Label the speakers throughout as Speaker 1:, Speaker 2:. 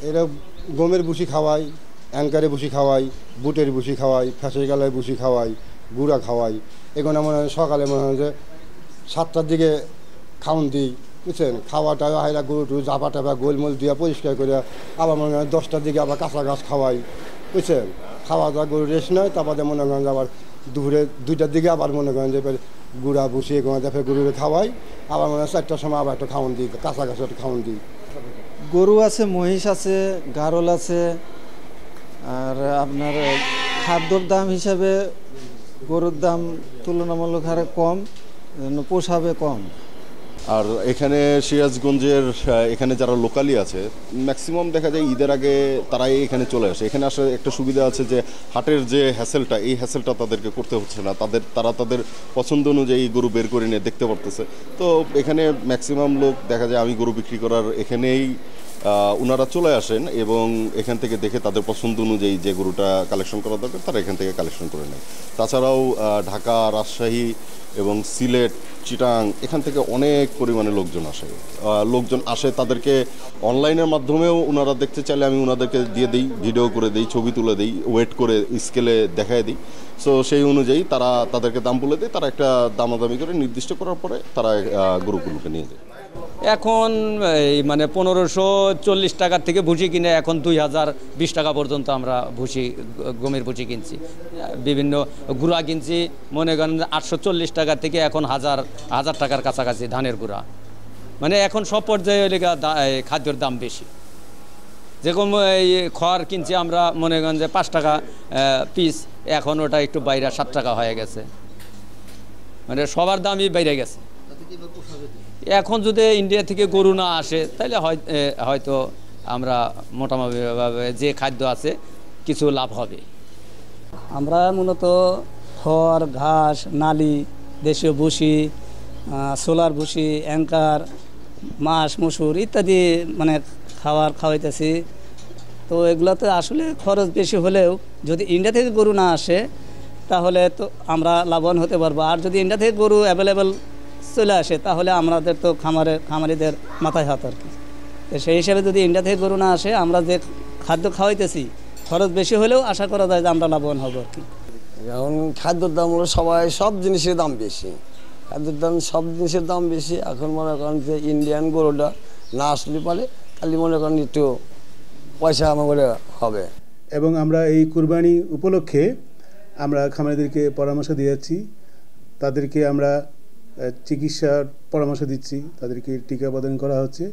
Speaker 1: এরা গমের ভুসি খাওয়াই, অ্যাঙ্কারে ভুসি খাওয়াই, বুটের ভুসি খাওয়াই, ফ্যাসের গালায় ভুসি খাওয়াই, গুঁড়া খাওয়াই। এগুলো মনে হয় সকালে মনে হয় যে 7টার দিকে খাওন দিই, বুঝছেন। খাওয়াটা হাইরা গরু টু জাপা টাপা গোলমোল দিয়ে পরিষ্কার করে আবার মনে হয় 10টার দিকে আবার কাঁচা ঘাস খাওয়াই, বুঝছেন। খাওয়া দাওয়া গরু রেস্ট নয়, তারপরে মনে করেন আবার দুপুরে 2টার দিকে আবার মনে করেন যে গুঁড়া ভুসি এগুলো দেখে গরুরে খাওয়াই, আবার মনে হয় 4টার সময় আবার একটা খাওয়ান দিই, কাঁচা ঘাস একটা খাওয়ান দিই।
Speaker 2: গরু আছে, মহিষ আছে, গারল আছে। আর আপনার খাদ্যর দাম হিসাবে গরুর দাম তুলনামূলক হারে কম, পোষাবে কম।
Speaker 3: আর এখানে সিরাজগঞ্জের এখানে যারা লোকালি আছে ম্যাক্সিমাম দেখা যায় ঈদের আগে তারাই এখানে চলে আসে। এখানে আসার একটা সুবিধা আছে যে হাটের যে হ্যাসেলটা, এই হ্যাসেলটা তাদেরকে করতে হচ্ছে না। তারা তাদের পছন্দ অনুযায়ী গরু বের করে নিয়ে দেখতে পারতেছে। তো এখানে ম্যাক্সিমাম লোক দেখা যায় আমি গরু বিক্রি করার এখানেই ওনারা চলে আসেন এবং এখান থেকে দেখে তাদের পছন্দ অনুযায়ী যে গরুটা কালেকশন করা দরকার তারা এখান থেকে কালেকশন করে নেয়। তাছাড়াও ঢাকা, রাজশাহী এবং সিলেট, চিটাং এখান থেকে অনেক পরিমাণে লোকজন আসে। তাদেরকে অনলাইনের মাধ্যমেও ওনারা দেখতে চাইলে আমি ওনাদেরকে দিয়ে দিই, ভিডিও করে দিই, ছবি তুলে দিই, ওয়েট করে স্কেলে দেখায় দিই। সো সেই অনুযায়ী তারা তাদেরকে দাম বলে দেয়, তারা একটা দামাদামি করে নির্দিষ্ট করার পরে তারা গরুগুলোকে নিয়ে যায়।
Speaker 4: এখন এই মানে 1540 টাকার থেকে ভুসি কিনে এখন 2020 টাকা পর্যন্ত আমরা গমের ভুসি কিনছি। বিভিন্ন গুঁড়া কিনছি মনে করেন 840 টাকা থেকে এখন হাজার টাকার কাছাকাছি ধানের গুঁড়া। মানে এখন সব পর্যায়ে খাদ্যের দাম বেশি। যেরকম এই খড় কিনছি আমরা মনে করেন যে 5 টাকা পিস, এখন ওটা একটু বাইরে 7 টাকা হয়ে গেছে। মানে সবার দামই বাইরে গেছে। এখন যদি ইন্ডিয়া থেকে গরু না আসে তাহলে হয়তো আমরা মোটামুটিভাবে যে খাদ্য আছে কিছু লাভ হবে।
Speaker 5: আমরা মূলত খড়, ঘাস, নালি, দেশীয় ভুসি, সোলার ভুসি, অ্যাঙ্কার, মাছ, মসুর ইত্যাদি মানে খাওয়াইতেছি। তো এগুলোতে আসলে খরচ বেশি হলেও যদি ইন্ডিয়া থেকে গরু না আসে তাহলে তো আমরা লাভবান হতে পারবো। আর যদি ইন্ডিয়া থেকে গরু অ্যাভেলেবেল চলে আসে তাহলে আমাদের তো খামারিদের মাথায় হাত আর কি। তো সেই হিসাবে যদি ইন্ডিয়া থেকে গরু না আসে, আমরা যে খাদ্য খাওয়াইতেছি খরচ বেশি হলেও আশা করা যায় যে আমরা লাভবান হব আর কি।
Speaker 6: এখন খাদ্যের দাম হলো সব জিনিসের দাম বেশি, খাদ্যের দাম সব জিনিসের দাম বেশি। এখন মনে করেন যে ইন্ডিয়ান গরুটা না আসলে পারে খালি মনে করেন একটু পয়সা আমাদের হবে।
Speaker 7: এবং আমরা এই কুরবানি উপলক্ষে আমরা খামারিদেরকে পরামর্শ দিয়েছি, তাদেরকে আমরা চিকিৎসার পরামর্শ দিচ্ছি, তাদেরকে টিকা প্রদান করা হচ্ছে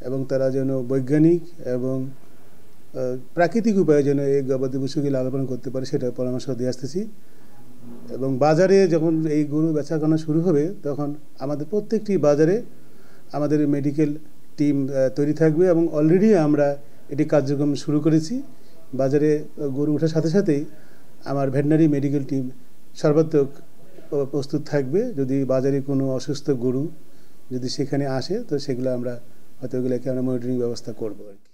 Speaker 7: এবং তারা যেন বৈজ্ঞানিক এবং প্রাকৃতিক উপায়ে যেন এই গবাদি পশুকে লালন করতে পারে সেটার পরামর্শ দিয়ে আসতেছি। এবং বাজারে যখন এই গরু বেচাকেনা শুরু হবে তখন আমাদের প্রত্যেকটি বাজারে আমাদের মেডিকেল টিম তৈরি থাকবে এবং অলরেডি আমরা এটি কার্যক্রম শুরু করেছি। বাজারে গরু ওঠার সাথে সাথেই আমার ভেটেরিনারি মেডিকেল টিম সর্বাত্মক প্রস্তুত থাকবে। যদি বাজারে কোনো অসুস্থ গরু যদি সেখানে আসে তো সেগুলো আমরা হয়তো ওগুলোকে আমরা মনিটরিং ব্যবস্থা করবো আর কি।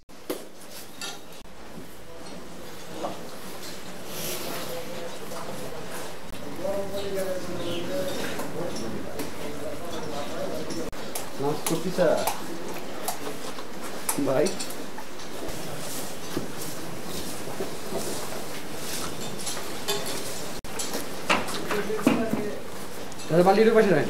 Speaker 2: ভাই বালির পাশে নাই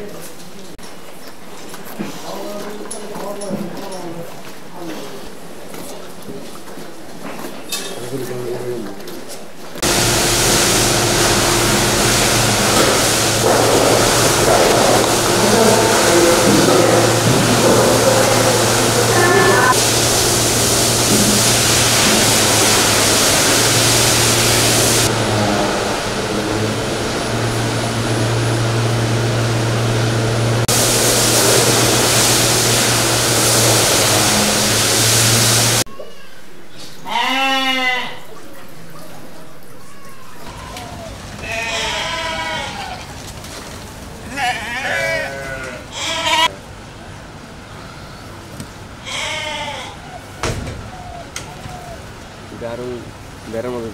Speaker 8: Garu, beram mother